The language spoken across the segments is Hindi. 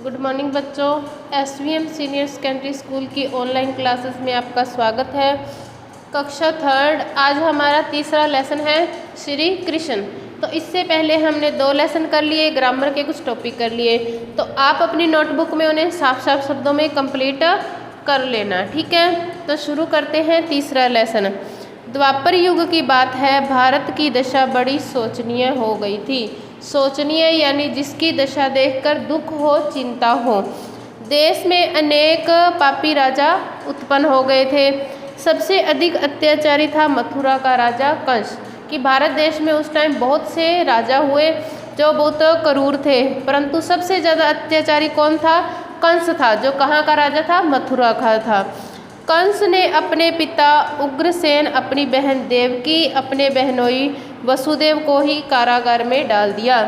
गुड मॉर्निंग बच्चों। SVM सीनियर सेकेंडरी स्कूल की ऑनलाइन क्लासेस में आपका स्वागत है। कक्षा थर्ड, आज हमारा तीसरा लेसन है श्री कृष्ण। तो इससे पहले हमने 2 लेसन कर लिए, ग्रामर के कुछ टॉपिक कर लिए, तो आप अपनी नोटबुक में उन्हें साफ साफ शब्दों में कंप्लीट कर लेना, ठीक है। तो शुरू करते हैं तीसरा लेसन। द्वापर युग की बात है, भारत की दशा बड़ी शोचनीय हो गई थी। शोचनीय यानी जिसकी दशा देखकर दुख हो, चिंता हो। देश में अनेक पापी राजा उत्पन्न हो गए थे। सबसे अधिक अत्याचारी था मथुरा का राजा कंस। कि भारत देश में उस टाइम बहुत से राजा हुए जो बहुत क्रूर थे, परंतु सबसे ज़्यादा अत्याचारी कौन था? कंस था, जो कहाँ का राजा था? मथुरा का था। कंस ने अपने पिता उग्रसेन, अपनी बहन देवकी, अपने बहनोई वसुदेव को ही कारागार में डाल दिया।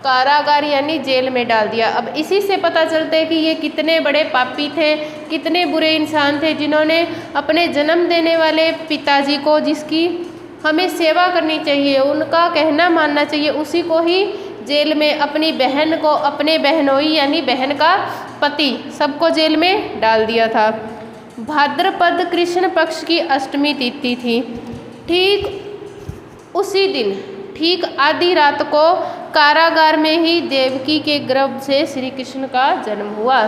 कारागार यानी जेल में डाल दिया। अब इसी से पता चलता है कि ये कितने बड़े पापी थे, कितने बुरे इंसान थे, जिन्होंने अपने जन्म देने वाले पिताजी को, जिसकी हमें सेवा करनी चाहिए, उनका कहना मानना चाहिए, उसी को ही जेल में, अपनी बहन को, अपने बहनोई यानी बहन का पति, सबको जेल में डाल दिया था। भाद्रपद कृष्ण पक्ष की अष्टमी तिथि थी। ठीक उसी दिन, ठीक आधी रात को कारागार में ही देवकी के गर्भ से श्री कृष्ण का जन्म हुआ।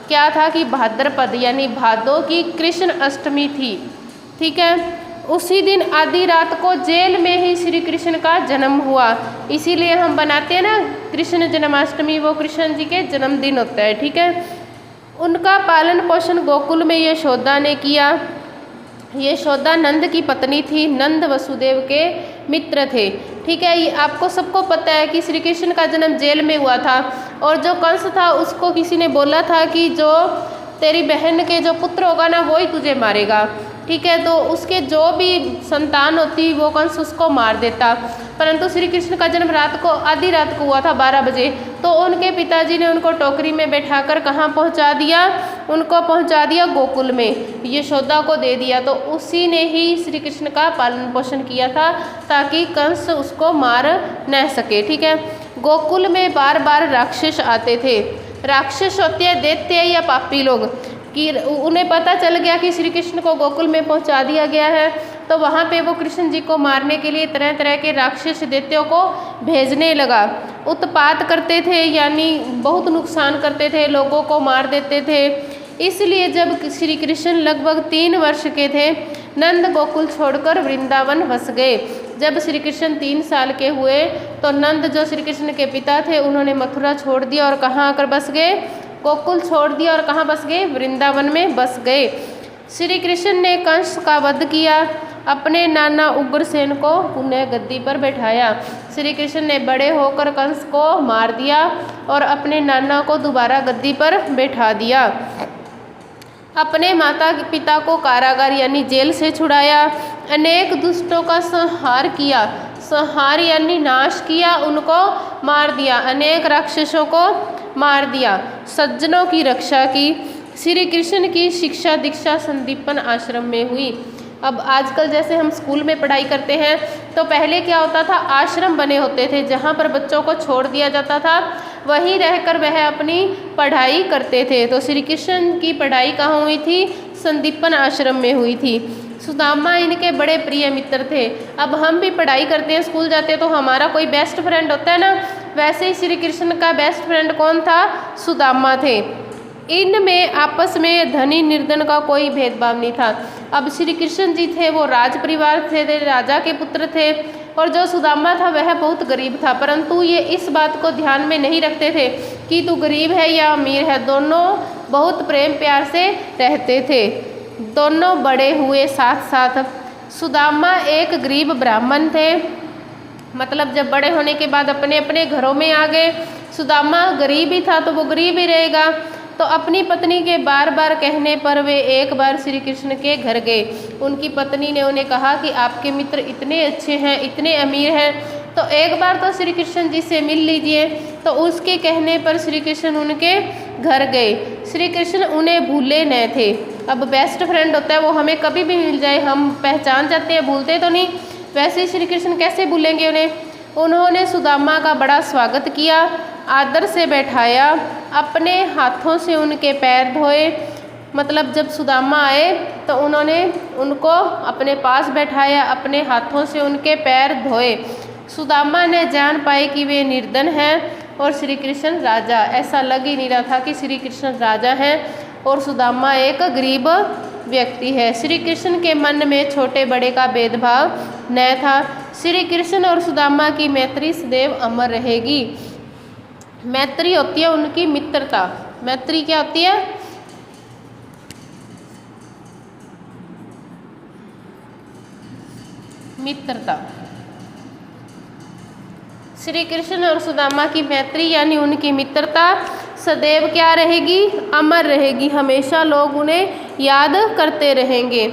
क्या था कि भाद्रपद यानी भादों की कृष्ण अष्टमी थी, ठीक है। उसी दिन आधी रात को जेल में ही श्री कृष्ण का जन्म हुआ। इसीलिए हम बनाते हैं ना कृष्ण जन्माष्टमी, वो कृष्ण जी के जन्मदिन होता है, ठीक है। उनका पालन पोषण गोकुल में यशोदा ने किया। यशोदा नंद की पत्नी थी, नंद वसुदेव के मित्र थे, ठीक है। ये आपको सबको पता है कि श्री कृष्ण का जन्म जेल में हुआ था, और जो कंस था उसको किसी ने बोला था कि जो तेरी बहन के जो पुत्र होगा ना, वो ही तुझे मारेगा, ठीक है। तो उसके जो भी संतान होती वो कंस उसको मार देता। परंतु श्री कृष्ण का जन्म रात को, आधी रात को हुआ था 12 बजे। तो उनके पिताजी ने उनको टोकरी में बैठाकर कहाँ पहुँचा दिया? उनको पहुँचा दिया गोकुल में, यशोदा को दे दिया। तो उसी ने ही श्री कृष्ण का पालन पोषण किया था, ताकि कंस उसको मार न सके, ठीक है। गोकुल में बार बार राक्षस आते थे। राक्षस होते हैं दैत्य या पापी लोग, कि उन्हें पता चल गया कि श्री कृष्ण को गोकुल में पहुंचा दिया गया है, तो वहाँ पे वो कृष्ण जी को मारने के लिए तरह तरह के राक्षस दैत्यों को भेजने लगा। उत्पात करते थे, यानी बहुत नुकसान करते थे, लोगों को मार देते थे। इसलिए जब श्री कृष्ण लगभग 3 वर्ष के थे, नंद गोकुल छोड़कर वृंदावन बस गए। जब श्री कृष्ण 3 साल के हुए तो नंद, जो श्री कृष्ण के पिता थे, उन्होंने मथुरा छोड़ दिया और कहाँ आकर बस गए? गोकुल छोड़ दिया और कहाँ बस गए? वृंदावन में बस गए। श्री कृष्ण ने कंस का वध किया, अपने नाना उग्रसेन को पुनः गद्दी पर बैठाया। श्री कृष्ण ने बड़े होकर कंस को मार दिया और अपने नाना को दोबारा गद्दी पर बैठा दिया। अपने माता पिता को कारागार यानी जेल से छुड़ाया। अनेक दुष्टों का संहार किया। संहार यानी नाश किया, उनको मार दिया। अनेक राक्षसों को मार दिया। सज्जनों की रक्षा की। श्री कृष्ण की शिक्षा दीक्षा संदीपन आश्रम में हुई। अब आजकल जैसे हम स्कूल में पढ़ाई करते हैं, तो पहले क्या होता था? आश्रम बने होते थे, जहाँ पर बच्चों को छोड़ दिया जाता था, वहीं रहकर वह अपनी पढ़ाई करते थे। तो श्री कृष्ण की पढ़ाई कहाँ हुई थी? संदीपन आश्रम में हुई थी। सुदामा इनके बड़े प्रिय मित्र थे। अब हम भी पढ़ाई करते हैं, स्कूल जाते हैं, तो हमारा कोई बेस्ट फ्रेंड होता है ना, वैसे ही श्री कृष्ण का बेस्ट फ्रेंड कौन था? सुदामा थे। इनमें आपस में धनी निर्धन का कोई भेदभाव नहीं था। अब श्री कृष्ण जी थे, वो राज परिवार थे, राजा के पुत्र थे, और जो सुदामा था वह बहुत गरीब था। परंतु ये इस बात को ध्यान में नहीं रखते थे कि तू गरीब है या अमीर है, दोनों बहुत प्रेम प्यार से रहते थे। दोनों बड़े हुए साथ साथ। सुदामा एक गरीब ब्राह्मण थे, मतलब जब बड़े होने के बाद अपने अपने घरों में आ गए। सुदामा गरीब ही था तो वो गरीब ही रहेगा। तो अपनी पत्नी के बार बार कहने पर वे एक बार श्री कृष्ण के घर गए। उनकी पत्नी ने उन्हें कहा कि आपके मित्र इतने अच्छे हैं, इतने अमीर हैं, तो एक बार तो श्री कृष्ण जी से मिल लीजिए। तो उसके कहने पर श्री कृष्ण उनके घर गए। श्री कृष्ण उन्हें भूले न थे। अब बेस्ट फ्रेंड होता है, वो हमें कभी भी मिल जाए हम पहचान जाते हैं, भूलते तो नहीं। वैसे श्री कृष्ण कैसे भूलेंगे उन्हें? उन्होंने सुदामा का बड़ा स्वागत किया, आदर से बैठाया, अपने हाथों से उनके पैर धोए। मतलब जब सुदामा आए तो उन्होंने उनको अपने पास बैठाया, अपने हाथों से उनके पैर धोए। सुदामा ने जान पाए कि वे निर्धन हैं और श्री कृष्ण राजा। ऐसा लग ही नहीं रहा था कि श्री कृष्ण राजा हैं और सुदामा एक गरीब व्यक्ति है। श्री कृष्ण के मन में छोटे बड़े का भेदभाव न था। श्री कृष्ण और सुदामा की मैत्री सदैव अमर रहेगी। मैत्री होती है उनकी मित्रता। मैत्री क्या होती है? मित्रता। श्री कृष्ण और सुदामा की मैत्री यानी उनकी मित्रता सदैव क्या रहेगी? अमर रहेगी। हमेशा लोग उन्हें याद करते रहेंगे।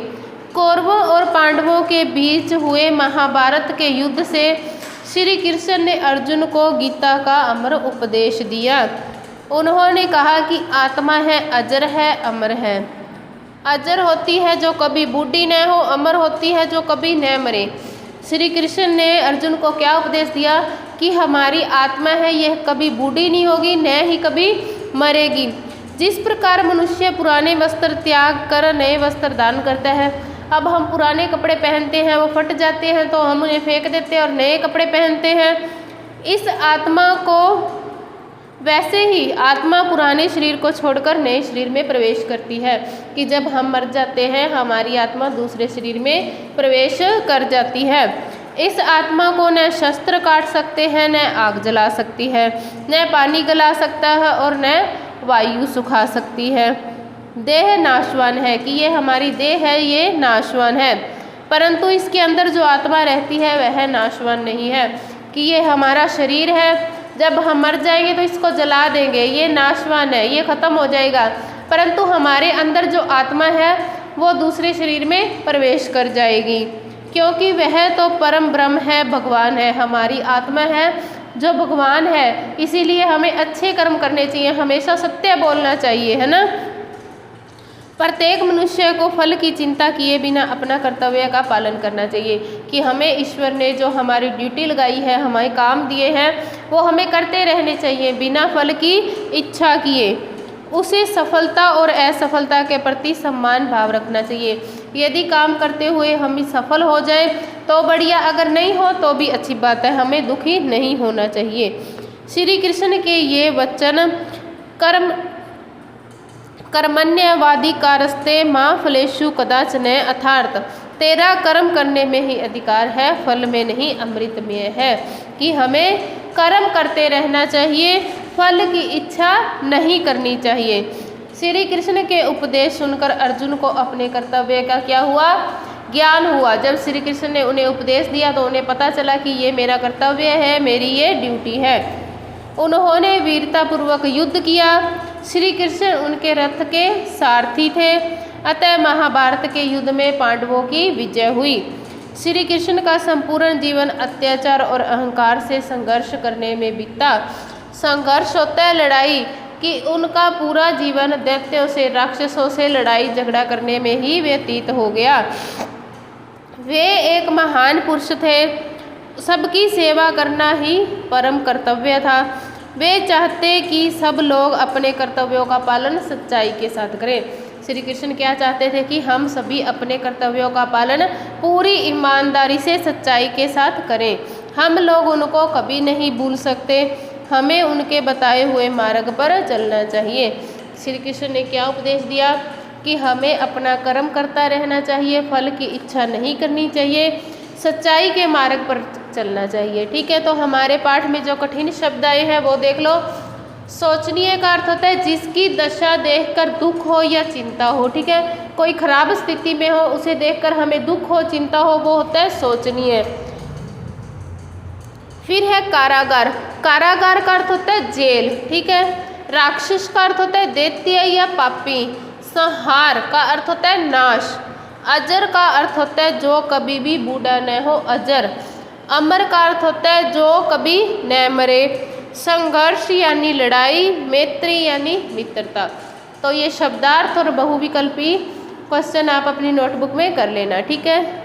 कौरवों और पांडवों के बीच हुए महाभारत के युद्ध से श्री कृष्ण ने अर्जुन को गीता का अमर उपदेश दिया। उन्होंने कहा कि आत्मा है, अजर है, अमर है। अजर होती है जो कभी बूढ़ी न हो, अमर होती है जो कभी न मरे। श्री कृष्ण ने अर्जुन को क्या उपदेश दिया कि हमारी आत्मा है, यह कभी बूढ़ी नहीं होगी, न ही कभी मरेगी। जिस प्रकार मनुष्य पुराने वस्त्र त्याग कर नए वस्त्र दान करता है, अब हम पुराने कपड़े पहनते हैं, वो फट जाते हैं तो हम उन्हें फेंक देते हैं और नए कपड़े पहनते हैं। इस आत्मा को वैसे ही आत्मा पुराने शरीर को छोड़कर नए शरीर में प्रवेश करती है कि जब हम मर जाते हैं हमारी आत्मा दूसरे शरीर में प्रवेश कर जाती है। इस आत्मा को न शस्त्र काट सकते हैं, न आग जला सकती है, न पानी गला सकता है और न वायु सुखा सकती है। देह नाशवान है कि ये हमारी देह है, ये नाशवान है, परंतु इसके अंदर जो आत्मा रहती है वह नाशवान नहीं है। कि ये हमारा शरीर है, जब हम मर जाएंगे तो इसको जला देंगे, ये नाशवान है, ये खत्म हो जाएगा, परंतु हमारे अंदर जो आत्मा है वो दूसरे शरीर में प्रवेश कर जाएगी, क्योंकि वह तो परम ब्रह्म है, भगवान है। हमारी आत्मा है जो भगवान है, इसीलिए हमें अच्छे कर्म करने चाहिए, हमेशा सत्य बोलना चाहिए, है ना। प्रत्येक मनुष्य को फल की चिंता किए बिना अपना कर्तव्य का पालन करना चाहिए कि हमें ईश्वर ने जो हमारी ड्यूटी लगाई है, हमारे काम दिए हैं, वो हमें करते रहने चाहिए बिना फल की इच्छा किए। उसे सफलता और असफलता के प्रति सम्मान भाव रखना चाहिए। यदि काम करते हुए हम सफल हो जाए तो बढ़िया, अगर नहीं हो तो भी अच्छी बात है, हमें दुखी नहीं होना चाहिए। श्री कृष्ण के ये वचन कर्मण्यवादी कारस्ते माँ फलेषु कदाचन अर्थात तेरा कर्म करने में ही अधिकार है, फल में नहीं, अमृत में है। कि हमें कर्म करते रहना चाहिए, फल की इच्छा नहीं करनी चाहिए। श्री कृष्ण के उपदेश सुनकर अर्जुन को अपने कर्तव्य का क्या हुआ? ज्ञान हुआ। जब श्री कृष्ण ने उन्हें उपदेश दिया तो उन्हें पता चला कि ये मेरा कर्तव्य है, मेरी ये ड्यूटी है। उन्होंने वीरतापूर्वक युद्ध किया। श्री कृष्ण उनके रथ के सारथी थे, अतः महाभारत के युद्ध में पांडवों की विजय हुई। श्री कृष्ण का संपूर्ण जीवन अत्याचार और अहंकार से संघर्ष करने में बीता। संघर्ष होता है लड़ाई, कि उनका पूरा जीवन दैत्यों से, राक्षसों से लड़ाई झगड़ा करने में ही व्यतीत हो गया। वे एक महान पुरुष थे, सबकी सेवा करना ही परम कर्तव्य था। वे चाहते कि सब लोग अपने कर्तव्यों का पालन सच्चाई के साथ करें। श्री कृष्ण क्या चाहते थे? कि हम सभी अपने कर्तव्यों का पालन पूरी ईमानदारी से, सच्चाई के साथ करें। हम लोग उनको कभी नहीं भूल सकते, हमें उनके बताए हुए मार्ग पर चलना चाहिए। श्री कृष्ण ने क्या उपदेश दिया? कि हमें अपना कर्म करता रहना चाहिए, फल की इच्छा नहीं करनी चाहिए, सच्चाई के मार्ग पर चलना चाहिए। ठीक है, तो हमारे पाठ में जो कठिन शब्द आए हैं वो देख लो। सोचनीय का अर्थ होता है जिसकी दशा देखकर दुख हो या चिंता हो। ठीक है, कोई खराब स्थिति में हो, उसे देखकर हमें दुख हो, चिंता हो, वो होता है सोचनीय। फिर है कारागार। कारागार का अर्थ होता है जेल। ठीक है, राक्षस का अर्थ होता है दैत्य या पापी। संहार का अर्थ होता है नाश। अजर का अर्थ होता है जो कभी भी बूढ़ा न हो, अजर। अमर का अर्थ होता है जो कभी न मरे। संघर्ष यानी लड़ाई, मैत्री यानी मित्रता। तो ये शब्दार्थ और बहुविकल्पी क्वेश्चन आप अपनी नोटबुक में कर लेना। ठीक है।